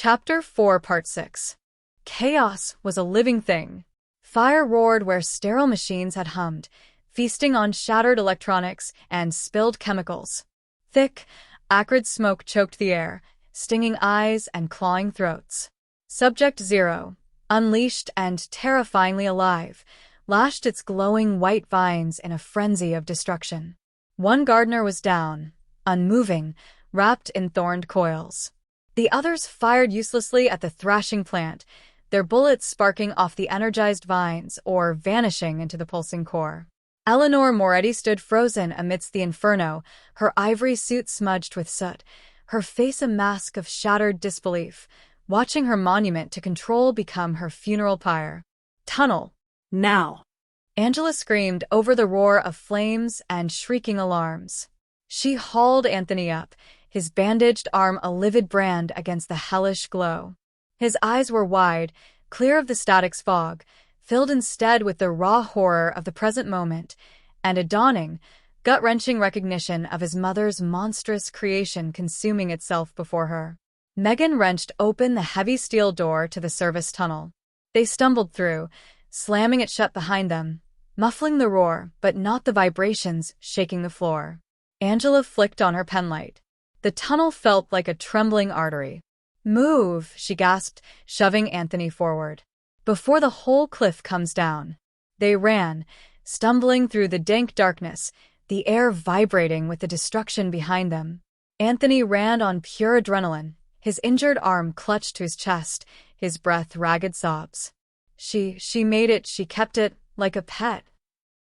Chapter 4, Part 6. Chaos was a living thing. Fire roared where sterile machines had hummed, feasting on shattered electronics and spilled chemicals. Thick, acrid smoke choked the air, stinging eyes and clawing throats. Subject Zero, unleashed and terrifyingly alive, lashed its glowing white vines in a frenzy of destruction. One gardener was down, unmoving, wrapped in thorned coils. The others fired uselessly at the thrashing plant, their bullets sparking off the energized vines or vanishing into the pulsing core. Eleanor Moretti stood frozen amidst the inferno, her ivory suit smudged with soot, her face a mask of shattered disbelief, watching her monument to control become her funeral pyre. Tunnel. Now! Angela screamed over the roar of flames and shrieking alarms. She hauled Anthony up, his bandaged arm a livid brand against the hellish glow. His eyes were wide, clear of the static's fog, filled instead with the raw horror of the present moment and a dawning, gut-wrenching recognition of his mother's monstrous creation consuming itself before her. Megan wrenched open the heavy steel door to the service tunnel. They stumbled through, slamming it shut behind them, muffling the roar but not the vibrations shaking the floor. Angela flicked on her penlight. The tunnel felt like a trembling artery. "Move," she gasped, shoving Anthony forward. "Before the whole cliff comes down." They ran, stumbling through the dank darkness, the air vibrating with the destruction behind them. Anthony ran on pure adrenaline, his injured arm clutched to his chest, his breath ragged sobs. She made it, she kept it, like a pet.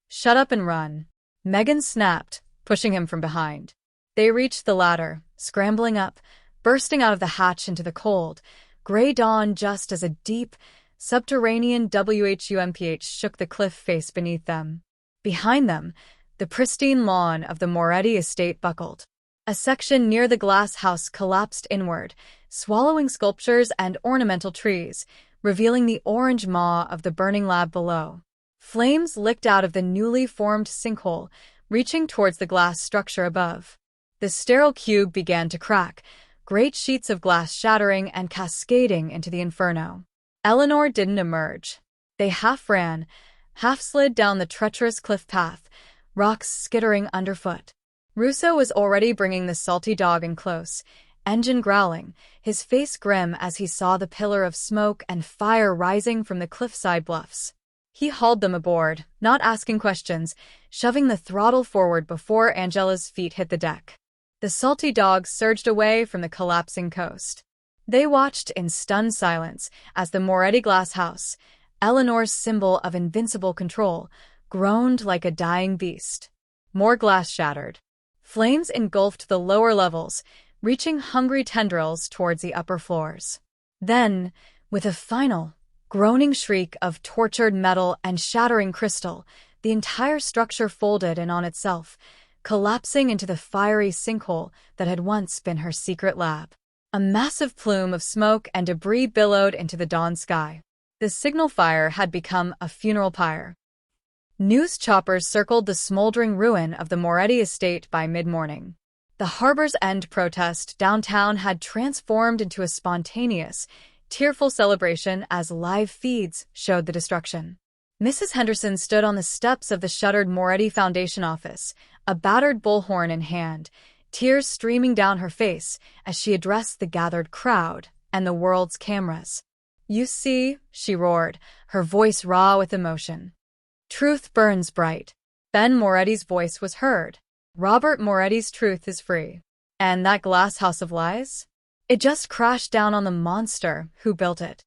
"Shut up and run," Megan snapped, pushing him from behind. They reached the ladder, scrambling up, bursting out of the hatch into the cold, gray dawn just as a deep, subterranean WHUMPH shook the cliff face beneath them. Behind them, the pristine lawn of the Moretti estate buckled. A section near the glass house collapsed inward, swallowing sculptures and ornamental trees, revealing the orange maw of the burning lab below. Flames licked out of the newly formed sinkhole, reaching towards the glass structure above. The sterile cube began to crack, great sheets of glass shattering and cascading into the inferno. Eleanor didn't emerge. They half ran, half slid down the treacherous cliff path, rocks skittering underfoot. Russo was already bringing the salty dog in close, engine growling, his face grim as he saw the pillar of smoke and fire rising from the cliffside bluffs. He hauled them aboard, not asking questions, shoving the throttle forward before Angela's feet hit the deck. The salty dog surged away from the collapsing coast. They watched in stunned silence as the Moretti glass house, Eleanor's symbol of invincible control, groaned like a dying beast. More glass shattered. Flames engulfed the lower levels, reaching hungry tendrils towards the upper floors. Then, with a final, groaning shriek of tortured metal and shattering crystal, the entire structure folded in on itself, collapsing into the fiery sinkhole that had once been her secret lab. A massive plume of smoke and debris billowed into the dawn sky. The signal fire had become a funeral pyre. News choppers circled the smoldering ruin of the Moretti estate by mid-morning. The Harbor's End protest downtown had transformed into a spontaneous, tearful celebration as live feeds showed the destruction. Mrs. Henderson stood on the steps of the shuttered Moretti Foundation office, a battered bullhorn in hand, tears streaming down her face as she addressed the gathered crowd and the world's cameras. "You see," she roared, her voice raw with emotion. "Truth burns bright." Ben Moretti's voice was heard. "Robert Moretti's truth is free. And that glass house of lies? It just crashed down on the monster who built it."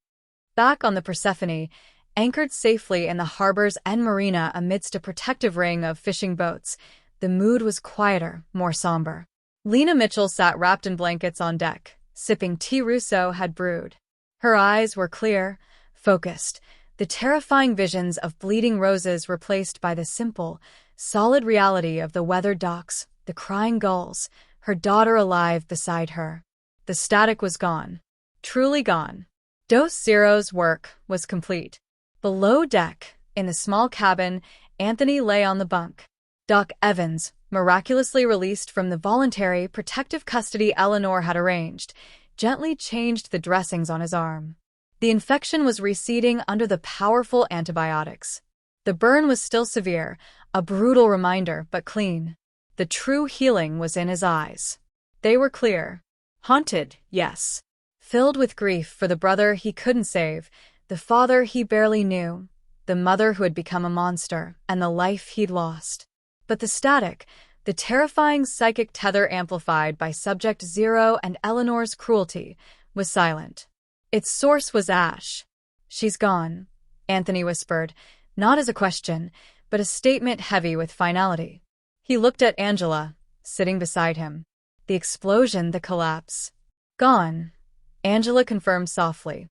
Back on the Persephone, anchored safely in the harbor's end marina amidst a protective ring of fishing boats, the mood was quieter, more somber. Lena Mitchell sat wrapped in blankets on deck, sipping tea Russo had brewed. Her eyes were clear, focused, the terrifying visions of bleeding roses replaced by the simple, solid reality of the weathered docks, the crying gulls, her daughter alive beside her. The static was gone. Truly gone. Dose Zero's work was complete. Below deck, in the small cabin, Anthony lay on the bunk. Doc Evans, miraculously released from the voluntary protective custody Eleanor had arranged, gently changed the dressings on his arm. The infection was receding under the powerful antibiotics. The burn was still severe, a brutal reminder, but clean. The true healing was in his eyes. They were clear. Haunted, yes. Filled with grief for the brother he couldn't save, the father he barely knew, the mother who had become a monster, and the life he'd lost. But the static, the terrifying psychic tether amplified by Subject Zero and Eleanor's cruelty, was silent. Its source was Ash. "She's gone," Anthony whispered, not as a question, but a statement heavy with finality. He looked at Angela, sitting beside him. The explosion, the collapse. Gone, Angela confirmed softly.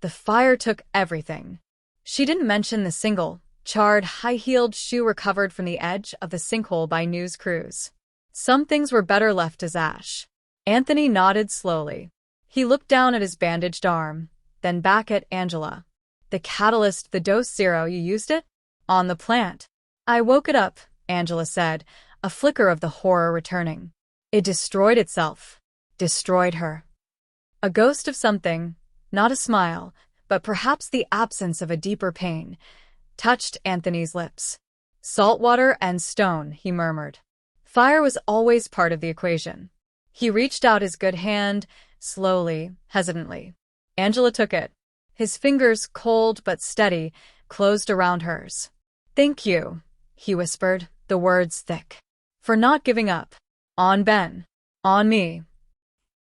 The fire took everything. She didn't mention the single, charred, high-heeled shoe recovered from the edge of the sinkhole by news crews. Some things were better left as ash. Anthony nodded slowly. He looked down at his bandaged arm, then back at Angela. "The catalyst, the dose zero, you used it? On the plant." "I woke it up," Angela said, a flicker of the horror returning. "It destroyed itself. Destroyed her." A ghost of something, not a smile, but perhaps the absence of a deeper pain, touched Anthony's lips. "Salt water and stone," he murmured. Fire was always part of the equation. He reached out his good hand, slowly, hesitantly. Angela took it. His fingers, cold but steady, closed around hers. "Thank you," he whispered, the words thick. "For not giving up. On Ben. On me."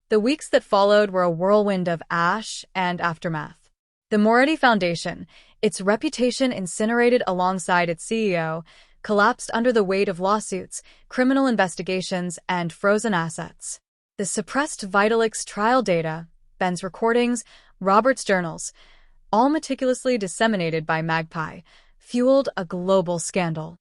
The weeks that followed were a whirlwind of ash and aftermath. The Moretti Foundation, its reputation incinerated alongside its CEO, collapsed under the weight of lawsuits, criminal investigations, and frozen assets. The suppressed Vitalix trial data, Ben's recordings, Robert's journals, all meticulously disseminated by Magpie, fueled a global scandal.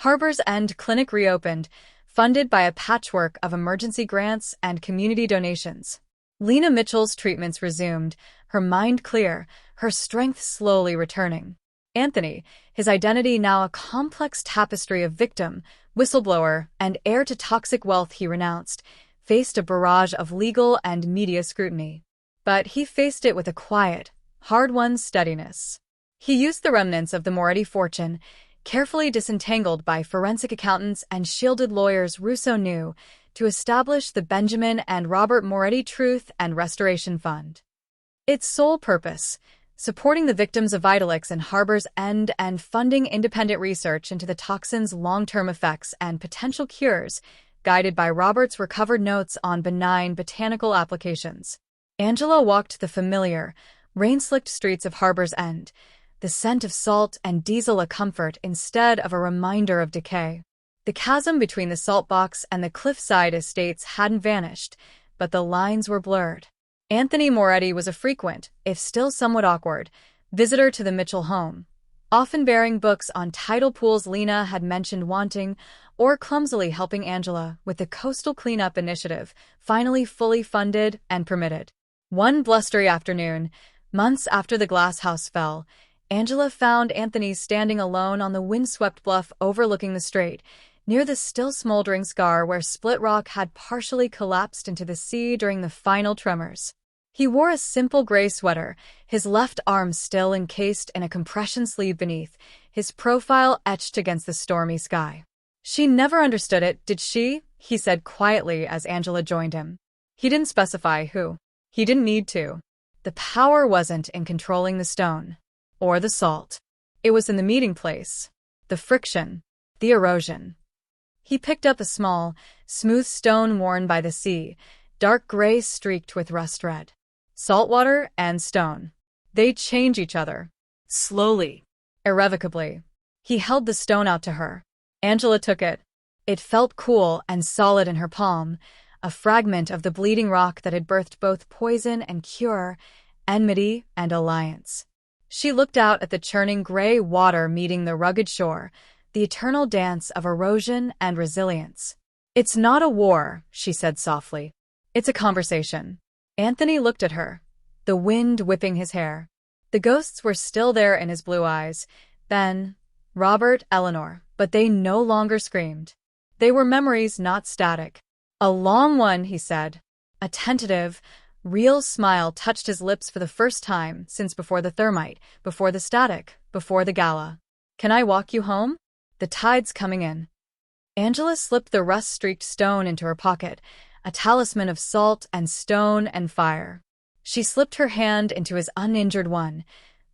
Harbor's End Clinic reopened, funded by a patchwork of emergency grants and community donations. Lena Mitchell's treatments resumed, her mind clear, her strength slowly returning. Anthony, his identity now a complex tapestry of victim, whistleblower, and heir to toxic wealth he renounced, faced a barrage of legal and media scrutiny. But he faced it with a quiet, hard-won steadiness. He used the remnants of the Moretti fortune, carefully disentangled by forensic accountants and shielded lawyers Russo knew, to establish the Benjamin and Robert Moretti Truth and Restoration Fund. Its sole purpose, supporting the victims of Vitalix and Harbor's End and funding independent research into the toxin's long-term effects and potential cures, guided by Robert's recovered notes on benign botanical applications. Angela walked the familiar, rain-slicked streets of Harbor's End, the scent of salt and diesel a comfort instead of a reminder of decay. The chasm between the salt box and the cliffside estates hadn't vanished, but the lines were blurred. Anthony Moretti was a frequent, if still somewhat awkward, visitor to the Mitchell home, often bearing books on tidal pools Lena had mentioned wanting, or clumsily helping Angela with the coastal cleanup initiative, finally fully funded and permitted. One blustery afternoon, months after the glass house fell, Angela found Anthony standing alone on the windswept bluff overlooking the strait, near the still smoldering scar where Split Rock had partially collapsed into the sea during the final tremors. He wore a simple gray sweater, his left arm still encased in a compression sleeve beneath, his profile etched against the stormy sky. "She never understood it, did she?" he said quietly as Angela joined him. He didn't specify who. He didn't need to. The power wasn't in controlling the stone. Or the salt. It was in the meeting place. The friction. The erosion. He picked up a small, smooth stone worn by the sea, dark gray streaked with rust red. Saltwater and stone. They change each other. Slowly. Irrevocably. He held the stone out to her. Angela took it. It felt cool and solid in her palm, a fragment of the bleeding rock that had birthed both poison and cure, enmity and alliance. She looked out at the churning gray water meeting the rugged shore, the eternal dance of erosion and resilience. "It's not a war," she said softly. "It's a conversation." Anthony looked at her, the wind whipping his hair. The ghosts were still there in his blue eyes, Ben, Robert, Eleanor, but they no longer screamed. They were memories, not static. "A long one," he said. "A tentative, Real smile touched his lips for the first time since before the thermite, before the static, before the gala. Can I walk you home? The tide's coming in. Angela slipped the rust-streaked stone into her pocket, a talisman of salt and stone and fire. She slipped her hand into his uninjured one,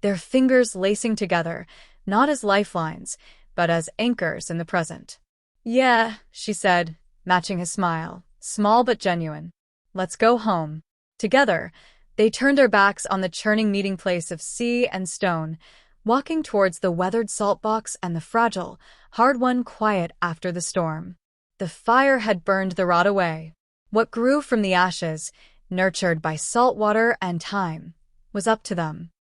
their fingers lacing together, not as lifelines, but as anchors in the present. Yeah, she said, matching his smile, small but genuine. Let's go home. Together, they turned their backs on the churning meeting place of sea and stone, walking towards the weathered salt box and the fragile, hard-won quiet after the storm. The fire had burned the rot away. What grew from the ashes, nurtured by salt water and time, was up to them.